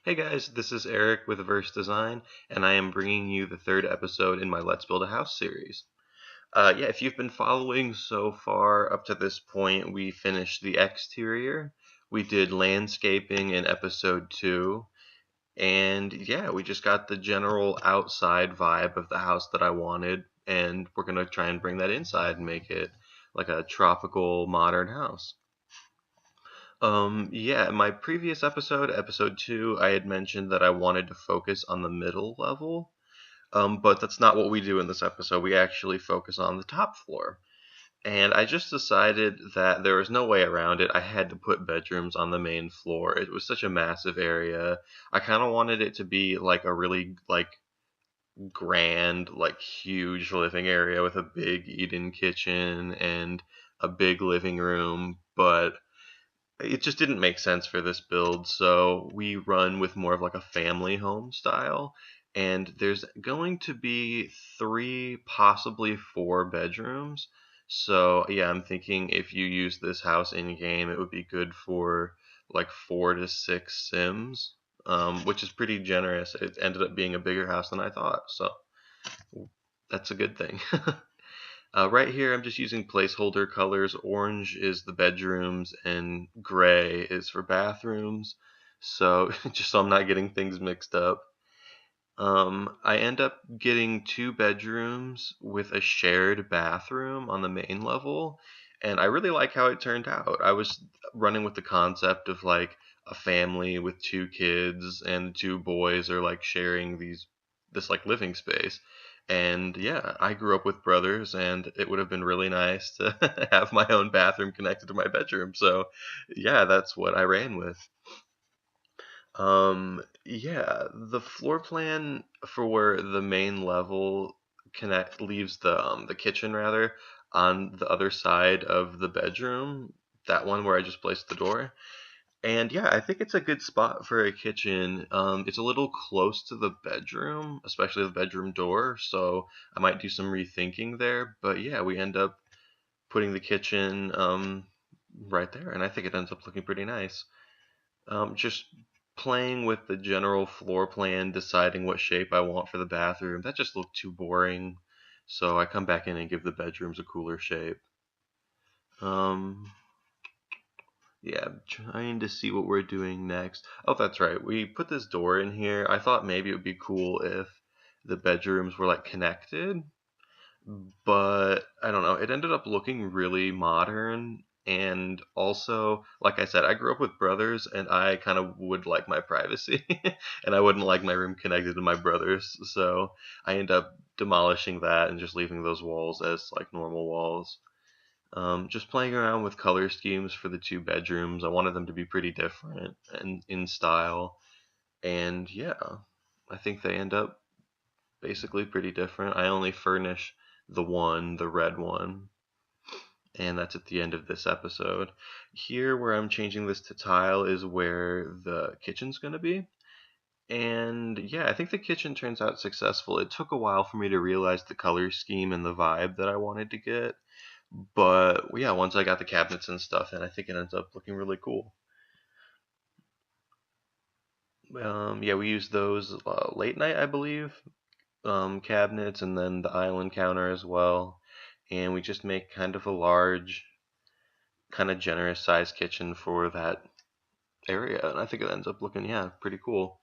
Hey guys, this is Eric with Verse Design, and I am bringing you the third episode in my Let's Build a House series. If you've been following so far up to this point, we finished the exterior, we did landscaping in episode 2, and yeah, we just got the general outside vibe of the house that I wanted, and we're gonna try and bring that inside and make it like a tropical modern house. In my previous episode, episode 2, I had mentioned that I wanted to focus on the middle level, but that's not what we do in this episode. We actually focus on the top floor. And I just decided that there was no way around it. I had to put bedrooms on the main floor. It was such a massive area. I kind of wanted it to be like a really grand, like huge living area with a big eat-in kitchen and a big living room, but it just didn't make sense for this build, so we run with more of like a family home style. And there's going to be three, possibly four bedrooms. So yeah, I'm thinking if you use this house in game, it would be good for like 4 to 6 Sims, which is pretty generous. It ended up being a bigger house than I thought, so that's a good thing. Right here, I'm just using placeholder colors. Orange is the bedrooms, and gray is for bathrooms. So, just so I'm not getting things mixed up. I end up getting two bedrooms with a shared bathroom on the main level, and I really like how it turned out. I was running with the concept of like a family with two kids, and the two boys are like sharing this like living space. And yeah, I grew up with brothers, and it would have been really nice to have my own bathroom connected to my bedroom. So yeah, that's what I ran with. Yeah, the floor plan for the main level connect leaves the kitchen rather on the other side of the bedroom, that one where I just placed the door. And yeah, I think it's a good spot for a kitchen. It's a little close to the bedroom, especially the bedroom door, so I might do some rethinking there. But yeah, we end up putting the kitchen right there, and I think it ends up looking pretty nice. Just playing with the general floor plan, deciding what shape I want for the bathroom, that just looked too boring. So I come back in and give the bedrooms a cooler shape. Um, yeah, I'm trying to see what we're doing next. Oh, that's right. We put this door in here. I thought maybe it would be cool if the bedrooms were like connected, but I don't know. It ended up looking really modern. And also, like I said, I grew up with brothers, and I kind of would like my privacy, and I wouldn't like my room connected to my brother's. So I end up demolishing that and just leaving those walls as like normal walls. Just playing around with color schemes for the two bedrooms. I wanted them to be pretty different and in style. And yeah, I think they end up basically pretty different. I only furnish the red one, and that's at the end of this episode. Here, where I'm changing this to tile, is where the kitchen's going to be. And yeah, I think the kitchen turns out successful. It took a while for me to realize the color scheme and the vibe that I wanted to get. But yeah, once I got the cabinets and stuff in, I think it ends up looking really cool. Yeah, we used those late night, I believe, cabinets, and then the island counter as well. And we just make kind of a large, kind of generous sized kitchen for that area. And I think it ends up looking, yeah, pretty cool.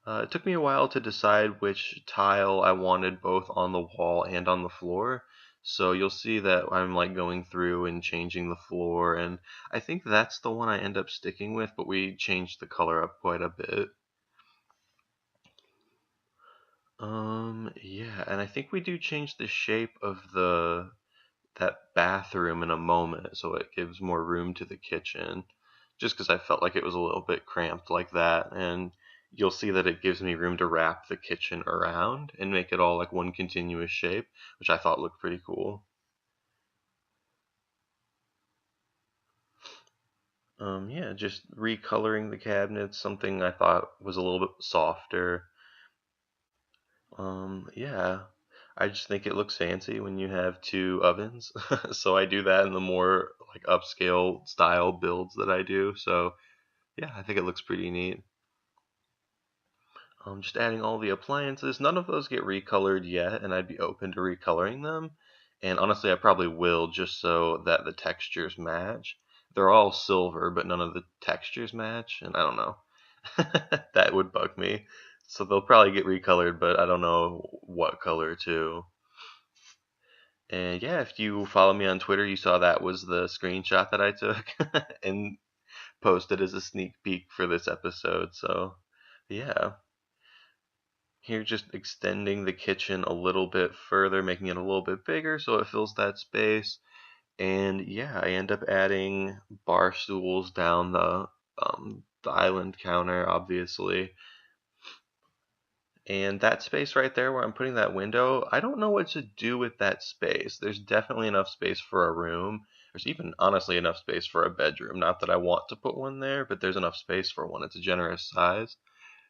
It took me a while to decide which tile I wanted both on the wall and on the floor. So you'll see that I'm like going through and changing the floor, and I think that's the one I end up sticking with, but we changed the color up quite a bit. Yeah, and I think we do change the shape of the that bathroom in a moment, so it gives more room to the kitchen. Just because I felt like it was a little bit cramped like that, and you'll see that it gives me room to wrap the kitchen around and make it all like one continuous shape, which I thought looked pretty cool. Yeah, just recoloring the cabinets, something I thought was a little bit softer. Yeah, I just think it looks fancy when you have two ovens. So I do that in the more like upscale style builds that I do. So Yeah, I think it looks pretty neat. Just adding all the appliances. None of those get recolored yet, and I'd be open to recoloring them. And honestly, I probably will just so that the textures match. They're all silver, but none of the textures match, and I don't know. That would bug me. So they'll probably get recolored, but I don't know what color too. And yeah, if you follow me on Twitter, you saw that was the screenshot that I took and posted as a sneak peek for this episode. So yeah, here just extending the kitchen a little bit further, making it a little bit bigger so it fills that space. And yeah, I end up adding bar stools down the island counter, obviously. And that space right there where I'm putting that window, I don't know what to do with that space. There's definitely enough space for a room. There's even honestly enough space for a bedroom. Not that I want to put one there, but there's enough space for one. It's a generous size.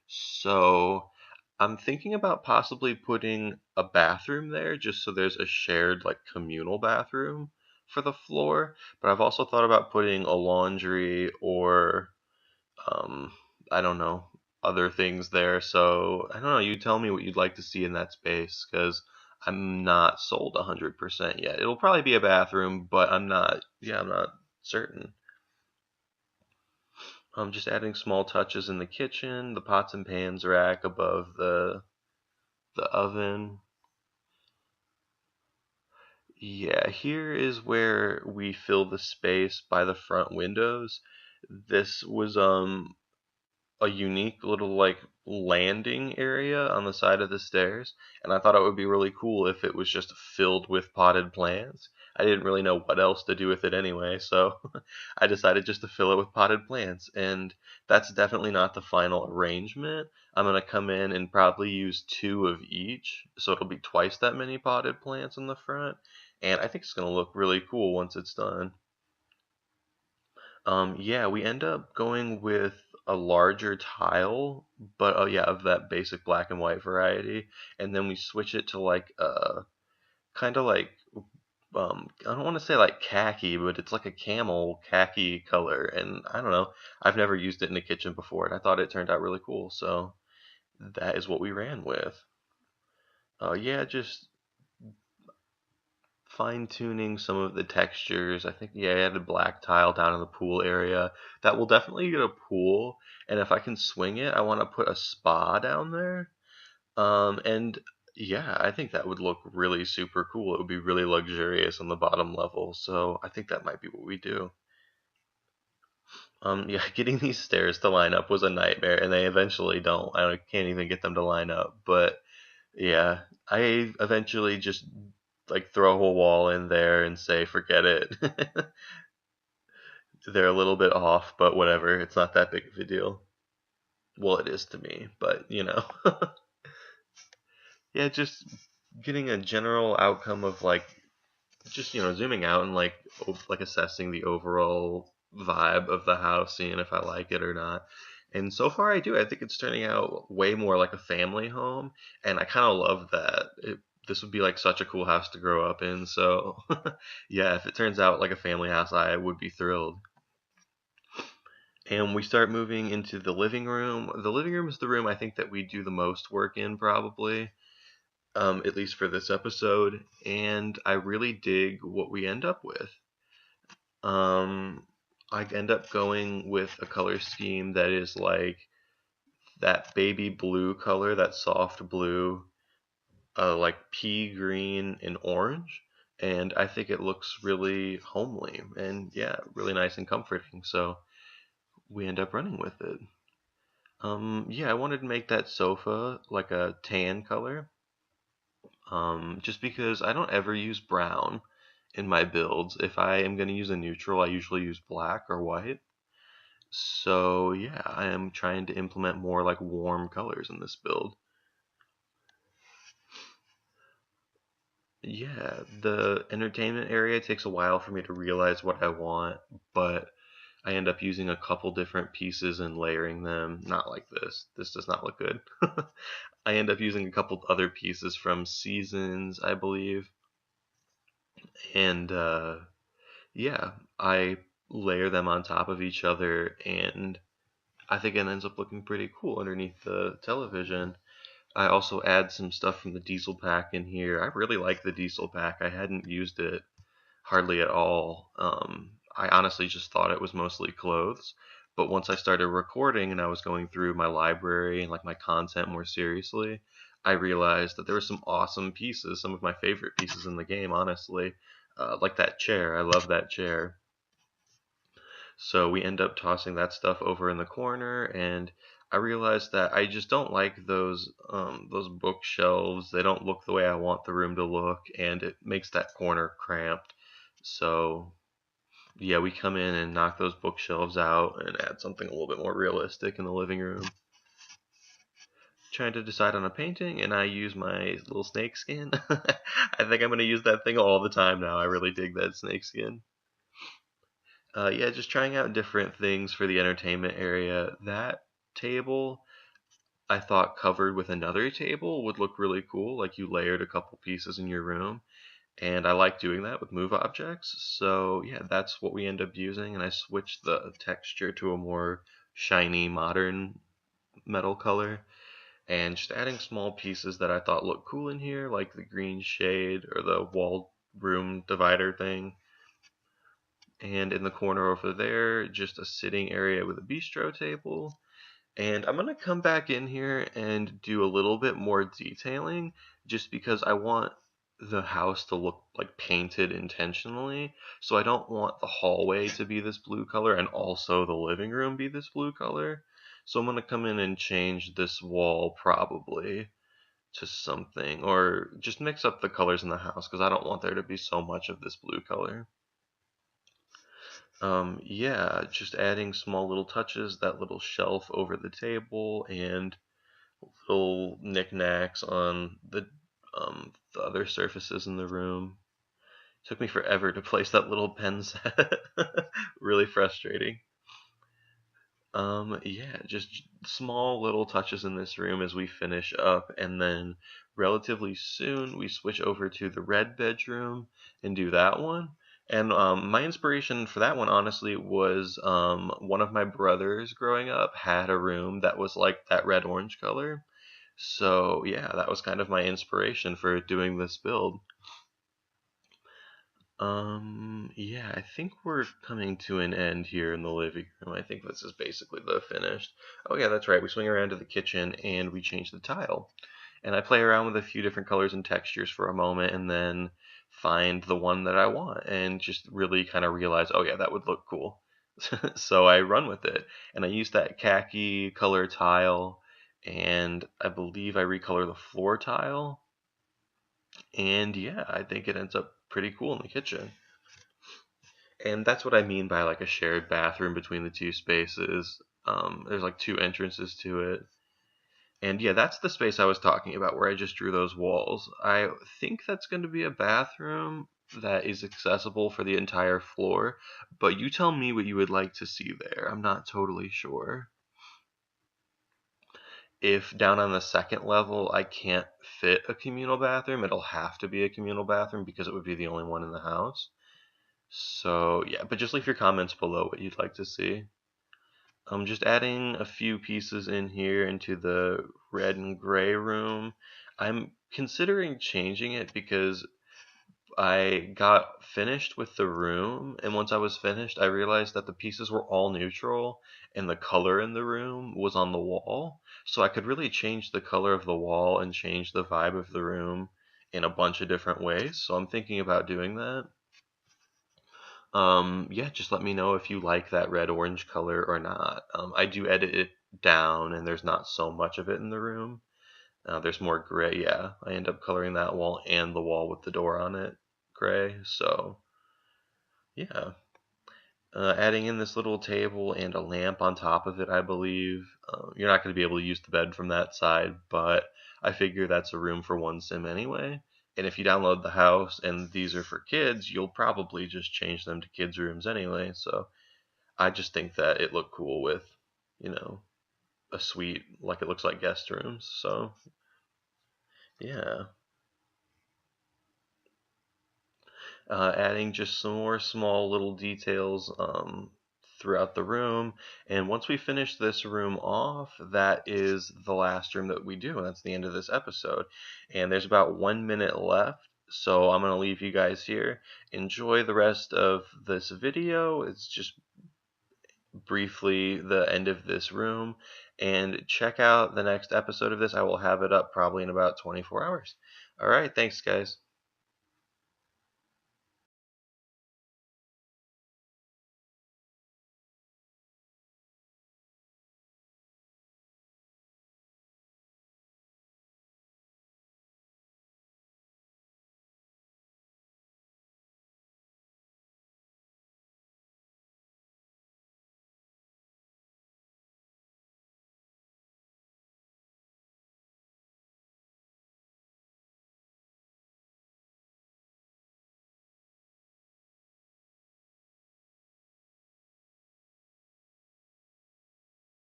So I'm thinking about possibly putting a bathroom there just so there's a shared like communal bathroom for the floor. But I've also thought about putting a laundry or um, I don't know, other things there. So I don't know. You tell me what you'd like to see in that space because I'm not sold 100% yet. It'll probably be a bathroom, but I'm not. Yeah, I'm not certain. Just adding small touches in the kitchen, the pots and pans rack above the oven. Yeah, here is where we fill the space by the front windows. This was a unique little like landing area on the side of the stairs, and I thought it would be really cool if it was just filled with potted plants. I didn't really know what else to do with it anyway, so I decided just to fill it with potted plants, and that's definitely not the final arrangement. I'm gonna come in and probably use two of each, so it'll be twice that many potted plants in the front, and I think it's gonna look really cool once it's done. Yeah, we end up going with a larger tile, but oh yeah, of that basic black and white variety, and then we switch it to like kind of like I don't want to say like khaki, but it's like a camel khaki color, and I don't know. I've never used it in the kitchen before, and I thought it turned out really cool, so that is what we ran with. Yeah, just fine tuning some of the textures. I think yeah, I added black tile down in the pool area. That will definitely get a pool, and if I can swing it, I want to put a spa down there. And yeah, I think that would look really super cool. It would be really luxurious on the bottom level. So I think that might be what we do. Yeah, getting these stairs to line up was a nightmare, and they eventually don't. Can't even get them to line up. But yeah, I eventually just like throw a whole wall in there and say forget it. They're a little bit off, but whatever. It's not that big of a deal. Well, it is to me, but you know. Yeah, just getting a general outcome of like just zooming out and like like assessing the overall vibe of the house, seeing if I like it or not. And so far I do. I think it's turning out way more like a family home, and I kind of love that. This would be like such a cool house to grow up in. So yeah, if it turns out like a family house, I would be thrilled. And we start moving into the living room. The living room is the room I think that we do the most work in, probably, at least for this episode. And I really dig what we end up with. Um, I end up going with a color scheme that is like that baby blue color, that soft blue, like pea green and orange. And I think it looks really homely and yeah, really nice and comforting. So we end up running with it. Yeah, I wanted to make that sofa like a tan color. Just because I don't ever use brown in my builds. If I am going to use a neutral, I usually use black or white. So yeah, I am trying to implement more like warm colors in this build. Yeah, the entertainment area takes a while for me to realize what I want, but I end up using a couple different pieces and layering them. Not like this. This does not look good. I end up using a couple other pieces from Seasons, I believe, and yeah, I layer them on top of each other, and I think it ends up looking pretty cool underneath the television. I also add some stuff from the diesel pack in here. I really like the diesel pack. I hadn't used it hardly at all. I honestly just thought it was mostly clothes. But once I started recording and I was going through my library and like my content more seriously, I realized that there were some awesome pieces, some of my favorite pieces in the game, honestly. Like that chair. I love that chair. So we end up tossing that stuff over in the corner, and I realized that I just don't like those bookshelves. They don't look the way I want the room to look, and it makes that corner cramped. So yeah, we come in and knock those bookshelves out and add something a little bit more realistic in the living room. Trying to decide on a painting, and I use my little snake skin. I think I'm gonna use that thing all the time now. I really dig that snake skin. Yeah, just trying out different things for the entertainment area. That table, I thought covered with another table would look really cool, like you layered a couple pieces in your room. And I like doing that with move objects. So yeah, that's what we end up using. And I switched the texture to a more shiny, modern metal color. And just adding small pieces that I thought looked cool in here, like the green shade or the wall room divider thing. And in the corner over there, just a sitting area with a bistro table. And I'm gonna come back in here and do a little bit more detailing just because I want the house to look like painted intentionally. So I don't want the hallway to be this blue color and also the living room be this blue color. So I'm gonna come in and change this wall probably to something, or just mix up the colors in the house because I don't want there to be so much of this blue color. Yeah, just adding small little touches, that little shelf over the table, and little knickknacks on the other surfaces in the room. Took me forever to place that little pen set. Really frustrating. Yeah, just small little touches in this room as we finish up, and then relatively soon we switch over to the red bedroom and do that one. And my inspiration for that one, honestly, was one of my brothers growing up had a room that was like that red orange color. So yeah, that was kind of my inspiration for doing this build. Yeah, I think we're coming to an end here in the living room. I think this is basically the finished. Oh yeah, that's right. We swing around to the kitchen and we change the tile. And I play around with a few different colors and textures for a moment and then find the one that I want and just really kind of realize, oh yeah, that would look cool. So I run with it. And I use that khaki color tile and I believe I recolor the floor tile. And yeah, I think it ends up pretty cool in the kitchen. And that's what I mean by like a shared bathroom between the two spaces. There's like two entrances to it. And yeah, that's the space I was talking about where I just drew those walls. I think that's going to be a bathroom that is accessible for the entire floor, but you tell me what you would like to see there. I'm not totally sure. If down on the second level I can't fit a communal bathroom, it'll have to be a communal bathroom because it would be the only one in the house. So yeah, but just leave your comments below what you'd like to see. I'm just adding a few pieces in here into the red and gray room. I'm considering changing it because I got finished with the room, and once I was finished, I realized that the pieces were all neutral and the color in the room was on the wall. So I could really change the color of the wall and change the vibe of the room in a bunch of different ways. So I'm thinking about doing that. Yeah, just let me know if you like that red orange color or not. I do edit it down, and there's not so much of it in the room. There's more gray. Yeah, I end up coloring that wall and the wall with the door on it gray. So yeah, adding in this little table and a lamp on top of it, I believe. You're not going to be able to use the bed from that side, but I figure that's a room for one sim anyway. And if you download the house and these are for kids, you'll probably just change them to kids' rooms anyway. So I just think that it looked cool with, you know, a suite like it looks like guest rooms. So yeah, adding just some more small little details throughout the room. And once we finish this room off, that is the last room that we do, and that's the end of this episode. And there's about 1 minute left, so I'm going to leave you guys here. Enjoy the rest of this video. It's just briefly the end of this room, and check out the next episode of this. I will have it up probably in about 24 hours. All right, thanks, guys.